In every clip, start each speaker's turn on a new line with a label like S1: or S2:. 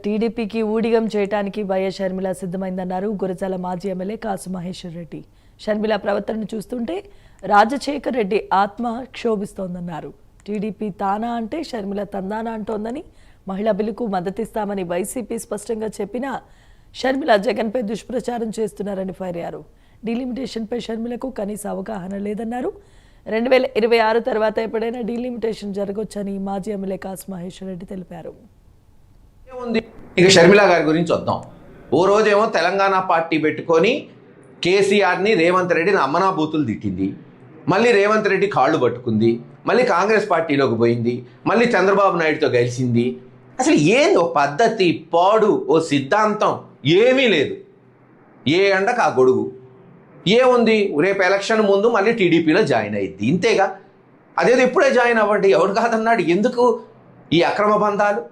S1: టీడీపీకి ఊడిగం చేయడానికి వైఎస్ షర్మిల సిద్ధమైందన్నారు గురజాల మాజీ ఎమ్మెల్యే కాసు మహేశ్వర్ రెడ్డి. షర్మిల ప్రవర్తనను చూస్తుంటే రాజశేఖర్ రెడ్డి ఆత్మ క్షోభిస్తోందన్నారు. టీడీపీ తానా అంటే షర్మిల తందానా అంటోందని, మహిళా బిల్లుకు మద్దతిస్తామని వైసీపీ స్పష్టంగా చెప్పినా షర్మిల జగన్పై దుష్ప్రచారం చేస్తున్నారని ఫైర్ అయ్యారు. డీలిమిటేషన్పై షర్మిలకు కనీస అవగాహన లేదన్నారు. 2026 తర్వాత ఎప్పుడైనా డీలిమిటేషన్ జరగొచ్చని మాజీ ఎమ్మెల్యే కాసు మహేశ్వర్ రెడ్డి తెలిపారు.
S2: ఇక షర్మిల గారి గురించి వద్దాం. ఓ రోజేమో తెలంగాణ పార్టీ పెట్టుకొని కేసీఆర్ని రేవంత్ రెడ్డిని అమ్మనా బూతులు తిట్టింది, మళ్ళీ రేవంత్ రెడ్డి కాళ్ళు పట్టుకుంది, మళ్ళీ కాంగ్రెస్ పార్టీలోకి పోయింది, మళ్ళీ చంద్రబాబు నాయుడుతో కలిసింది. అసలు ఏంది ఓ పద్ధతి, పాడు, ఓ సిద్ధాంతం ఏమీ లేదు. ఏ ఎండకు ఆ గొడుగు ఏముంది? రేపు ఎలక్షన్ ముందు మళ్ళీ టీడీపీలో జాయిన్ అయ్యింది, ఇంతేగా. అదేదో ఇప్పుడే జాయిన్ అవ్వండి, ఎవరు కాదన్నాడు. ఎందుకు ఈ అక్రమ బంధాలు?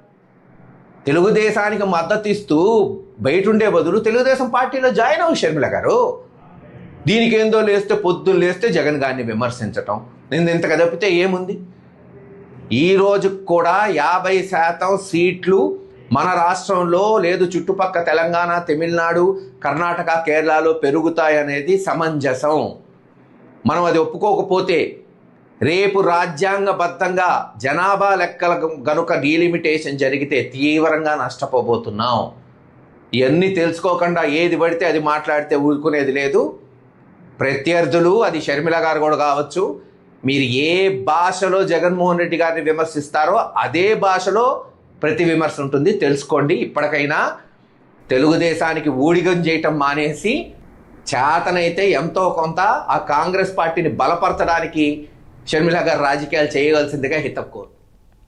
S2: తెలుగుదేశానికి మద్దతు ఇస్తూ బయట ఉండే బదులు తెలుగుదేశం పార్టీలో జాయిన్ అవ్వు షర్మిల గారు. దీనికి ఏందో లేస్తే పొద్దున్న లేస్తే జగన్ గారిని విమర్శించటం, నేను ఇంతగా తప్పితే ఏముంది? ఈరోజు కూడా 50% సీట్లు మన రాష్ట్రంలో లేదు, చుట్టుపక్క తెలంగాణ, తమిళనాడు, కర్ణాటక, కేరళలో పెరుగుతాయనేది సమంజసం. మనం అది ఒప్పుకోకపోతే రేపు రాజ్యాంగబద్ధంగా జనాభా లెక్కల గనుక డీలిమిటేషన్ జరిగితే తీవ్రంగా నష్టపోబోతున్నాం. ఇవన్నీ తెలుసుకోకుండా ఏది పడితే అది మాట్లాడితే ఊరుకునేది లేదు. ప్రత్యర్థులు, అది షర్మిల గారు కూడా కావచ్చు, మీరు ఏ భాషలో జగన్మోహన్ రెడ్డి గారిని విమర్శిస్తారో అదే భాషలో ప్రతి విమర్శ ఉంటుంది. తెలుసుకోండి. ఇప్పటికైనా తెలుగుదేశానికి ఊడిగం చేయటం మానేసి చేతనైతే ఎంతో కొంత ఆ కాంగ్రెస్ పార్టీని బలపరచడానికి షర్మిల గారు రాజకీయాలు చేయవలసిందిగా హితవు కోరు.